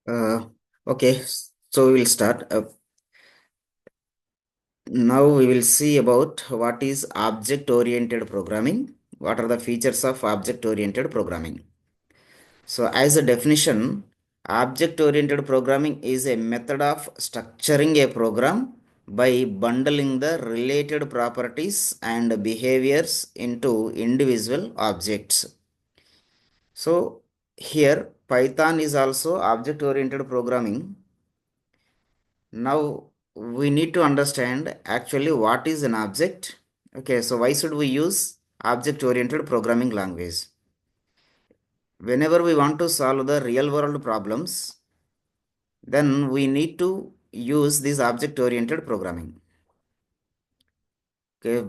Uh, okay, so we will start. Now we will see about what is object-oriented programming. What are the features of object-oriented programming? So, as a definition, object-oriented programming is a method of structuring a program by bundling the related properties and behaviors into individual objects. So, here Python is also object-oriented programming. Now we need to understand actually what is an object. Okay, so why should we use object oriented programming language? Whenever we want to solve the real world problems, then we need to use this object oriented programming. Okay,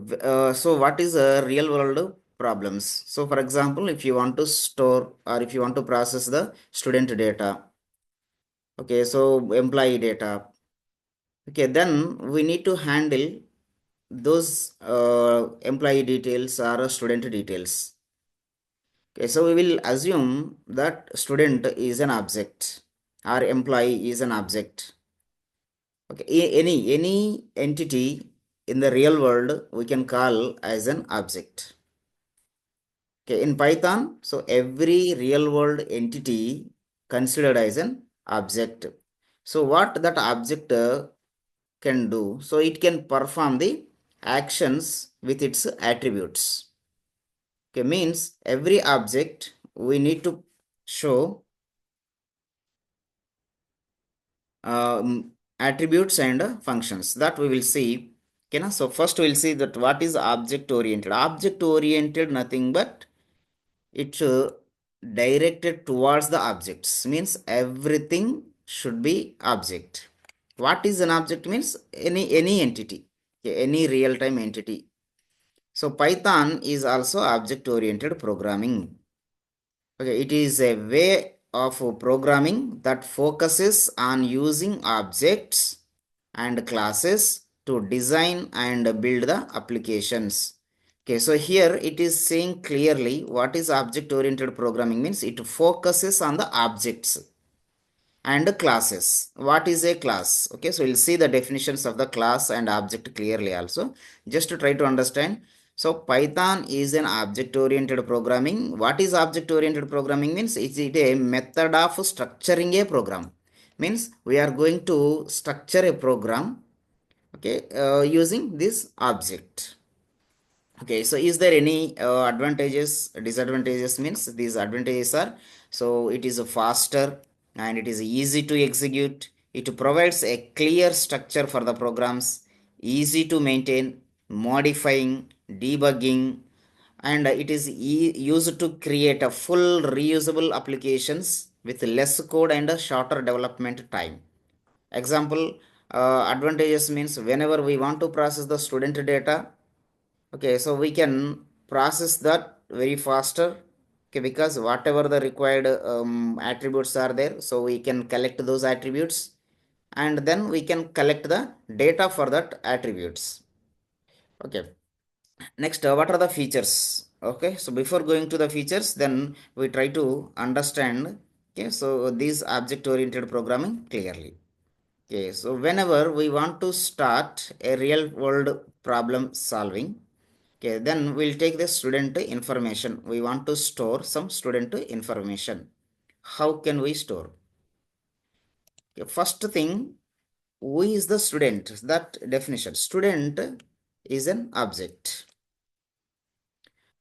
so what is a real world problems? So for example, if you want to store or if you want to process the student data, okay, so employee data, okay, then we need to handle those employee details or student details. Okay, so we will assume that student is an object or employee is an object. Okay, any entity in the real world we can call as an object. Okay, in Python, so every real world entity considered as an object. So what that object can do? So it can perform the actions with its attributes. Okay, means every object we need to show attributes and functions that we will see. Okay, na? So first we'll see that what is object oriented. Object oriented nothing but it directed towards the objects, means everything should be object. What is an object means any entity, okay, any real time entity. So Python is also object oriented programming. Okay, it is a way of programming that focuses on using objects and classes to design and build the applications. Okay, so here it is saying clearly what is object oriented programming means it focuses on the objects and classes. What is a class? Okay, so we'll see the definitions of the class and object clearly also, just to try to understand. So Python is an object oriented programming. What is object oriented programming means? Is it a method of structuring a program? Means we are going to structure a program, okay, using this object. Okay, so is there any advantages, disadvantages means these advantages are, so it is faster and it is easy to execute. It provides a clear structure for the programs, easy to maintain, modifying, debugging, and it is used to create a full reusable applications with less code and a shorter development time. Example, advantages means whenever we want to process the student data, okay, so we can process that very faster. Okay, because whatever the required attributes are there, so we can collect those attributes and then we can collect the data for that attributes. Okay, next, what are the features? Okay, so before going to the features, then we try to understand, okay, so these object oriented programming clearly. Okay, so whenever we want to start a real world problem solving, okay, then we'll take the student information. We want to store some student information. How can we store? Okay, first thing, who is the student? That definition. Student is an object.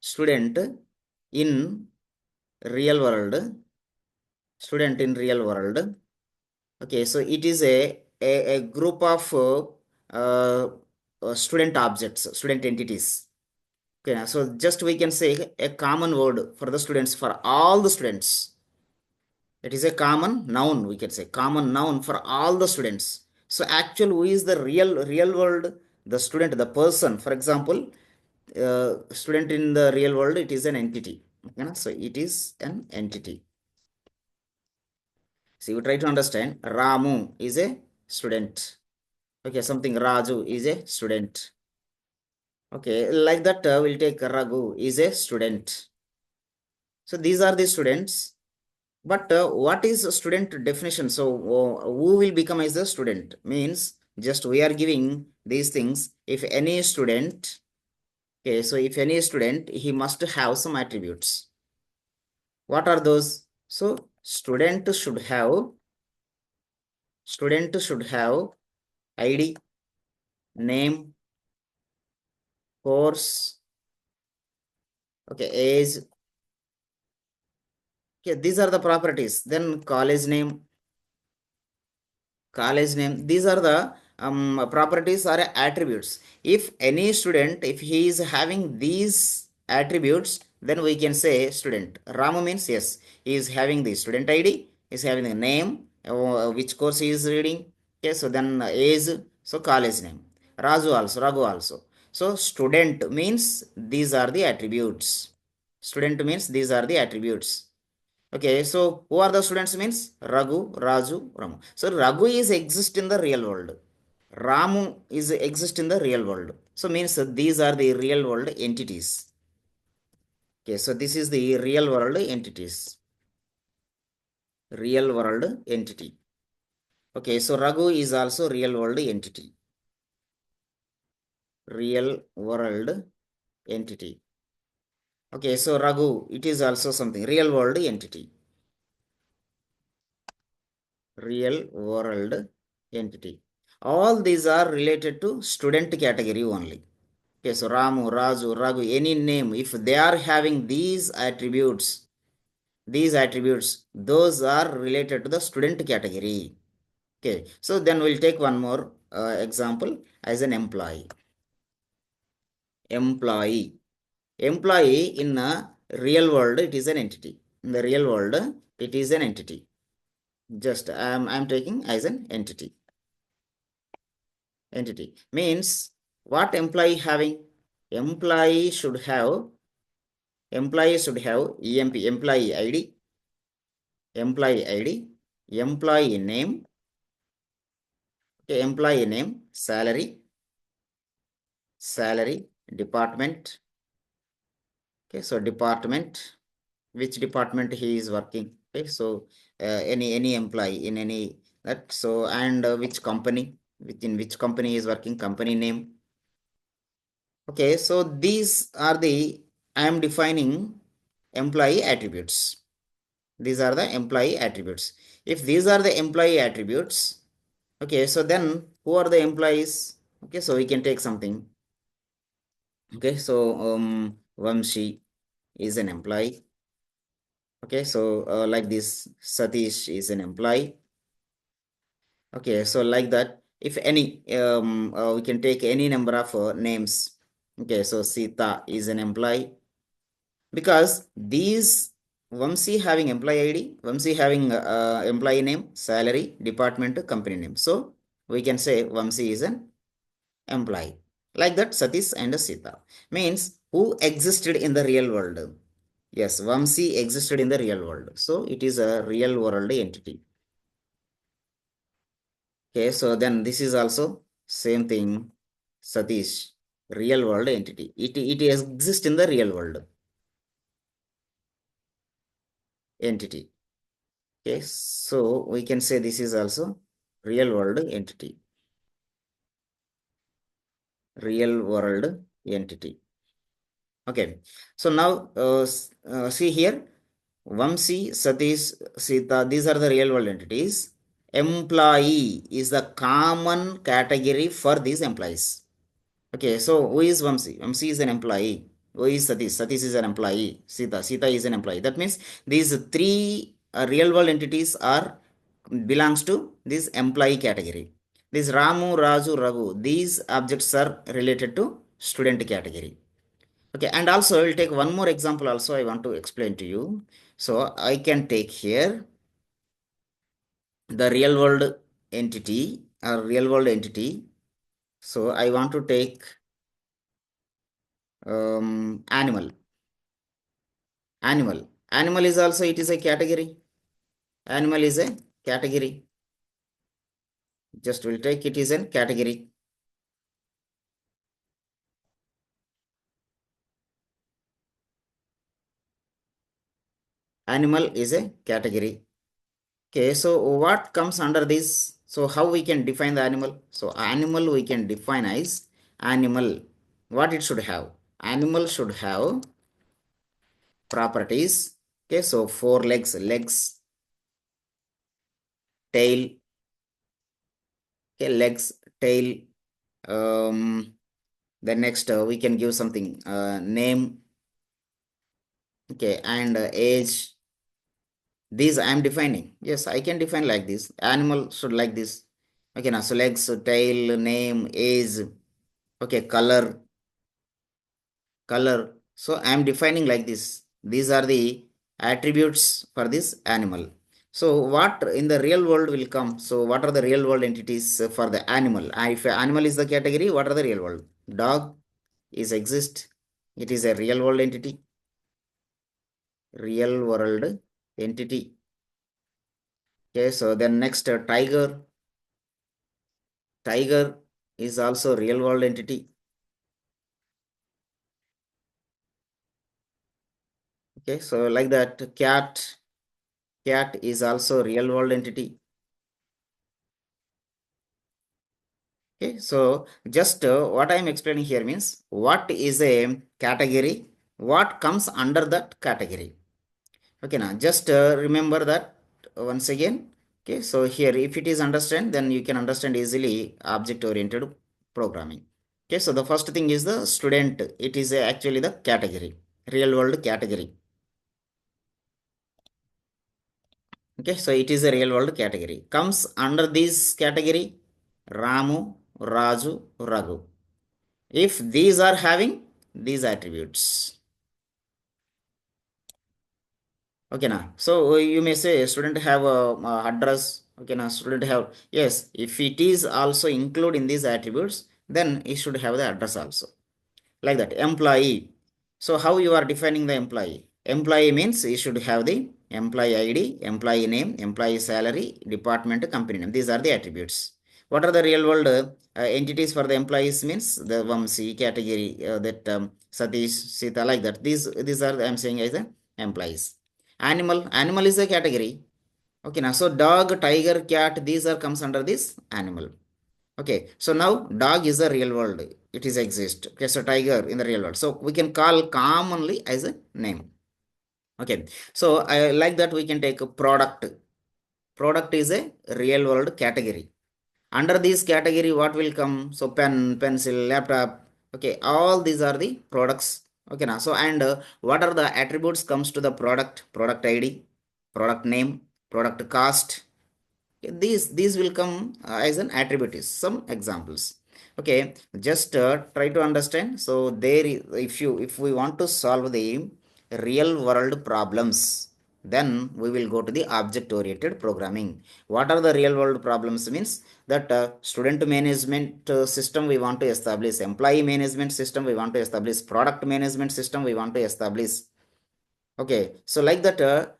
Student in real world. Student in real world. Okay, so it is a group of student objects, student entities. Okay, so just we can say a common word for the students, for all the students. It is a common noun, we can say common noun for all the students. So actual who is the real world, the student, the person. For example, student in the real world, it is an entity. Okay, so it is an entity. So you try to understand. Ramu is a student. Okay, something Raju is a student. Okay, like that we'll take Raghu is a student. So these are the students. But what is a student definition? So who will become as the student? Means just we are giving these things. If any student, okay, so if any student, he must have some attributes. What are those? So student should have ID, name, course, okay, age. Okay, these are the properties. Then college name, these are the properties or attributes. If any student, if he is having these attributes, then we can say student. Ramu means yes, he is having the student ID, he is having the name, which course he is reading. Okay, so then age, so college name. Raghu also. So student means these are the attributes. Student means these are the attributes. Okay, so who are the students means Raghu, Raju, Ramu. So Raghu is exist in the real world. Ramu is exist in the real world. So means these are the real world entities. Okay, so this is the real world entities. Real world entity. Okay, so Raghu is also real world entity. Real world entity. Okay, so Raghu, it is also something real world entity. Real world entity. All these are related to student category only. Okay, so Ramu, Raju, Raghu, any name, if they are having these attributes, those are related to the student category. Okay, so then we'll take one more example as an employee. Employee. Employee in a real world, it is an entity. In the real world, it is an entity. Just I'm taking as an entity. Entity means what employee having? Employee should have employee ID, employee name, okay, employee name, salary, department. Okay, so department, which department he is working. Okay, so any employee in any that. So and which company, within which company he is working, company name. Okay, so these are the I am defining employee attributes. These are the employee attributes. If these are the employee attributes, okay, so then who are the employees? Okay, so we can take something. Okay, so Vamshi is an employee. Okay, so like this, Satish is an employee. Okay, so like that, if any, we can take any number of names. Okay, so Sita is an employee. Because these Vamsi having employee ID, Vamsi having employee name, salary, department, company name. So we can say Vamsi is an employee. Like that, Satish and Sita means who existed in the real world. Yes, Vamsi existed in the real world. So it is a real world entity. Okay, so then this is also same thing. Satish, real world entity. It exists in the real world entity. Okay, so we can say this is also real world entity. Real world entity. Okay, so now see here, Vamsi, Satish, Sita, these are the real world entities. Employee is the common category for these employees. Okay, so who is Vamsi? Vamsi is an employee. Who is Satish? Satish is an employee. Sita is an employee. That means these three real world entities are belongs to this employee category. This Ramu, Raju, Raghu, these objects are related to student category. Okay, and also I will take one more example also I want to explain to you. So I can take here the real world entity or real world entity. So I want to take animal. Animal is also it is a category. Animal is a category. Just will take it is a category. Animal is a category. Okay, so what comes under this? So how we can define the animal? So animal we can define as animal. What it should have? Animal should have properties. Okay, so four legs, tail, okay, legs, tail. Then next we can give something name, okay, and age. These I am defining. Yes, I can define like this. Animal should like this. Okay, now so legs, so tail, name, age, okay, color. So I am defining like this. These are the attributes for this animal. So what in the real world will come? So what are the real world entities for the animal? If animal is the category, what are the real world? Dog is exist. It is a real world entity. Real world entity. Okay, so then next tiger. Tiger is also real world entity. Okay, so like that cat. Cat is also real world entity. Okay, so just what I am explaining here means what is a category, what comes under that category. Okay, now just remember that once again. Okay, so here if it is understand, then you can understand easily object oriented programming. Okay, so the first thing is the student. It is actually the category, real world category. Okay, so it is a real world category. Comes under this category Ramu, Raju, Raghu. If these are having these attributes. Okay, now. So you may say student have a address. Okay, now student have, yes, if it is also include in these attributes, then it should have the address also. Like that. Employee. So how you are defining the employee? Employee means you should have the employee ID, employee name, employee salary, department, company name. These are the attributes. What are the real world entities for the employees? Means the Vamsi category, that Satish, Sita, like that. These are I am saying as the employees. Animal is a category. Okay, now so dog, tiger, cat, these are comes under this animal. Okay, so now dog is a real world. It is exist. Okay, so tiger in the real world. So we can call commonly as a name. Okay, so I like that we can take a product. Product is a real world category. Under this category, what will come? So pen, pencil, laptop. Okay, all these are the products. Okay, now so and what are the attributes comes to the product? Product ID, product name, product cost. Okay, these will come as an attributes. Some examples. Okay, just try to understand. So there is, if we want to solve the real world problems, then we will go to the object oriented programming. What are the real world problems? Means that student management system we want to establish, employee management system we want to establish, product management system we want to establish. Okay, so like that,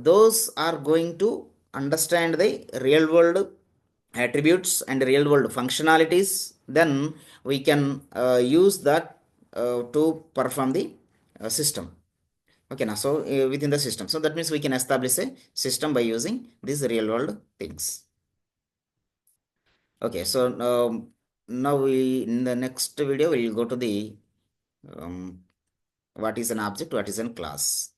those are going to understand the real world attributes and real world functionalities. Then we can use that to perform the system. Okay, now so within the system, so that means we can establish a system by using these real world things. Okay, so now we in the next video we will go to the um, what is an object, what is a class.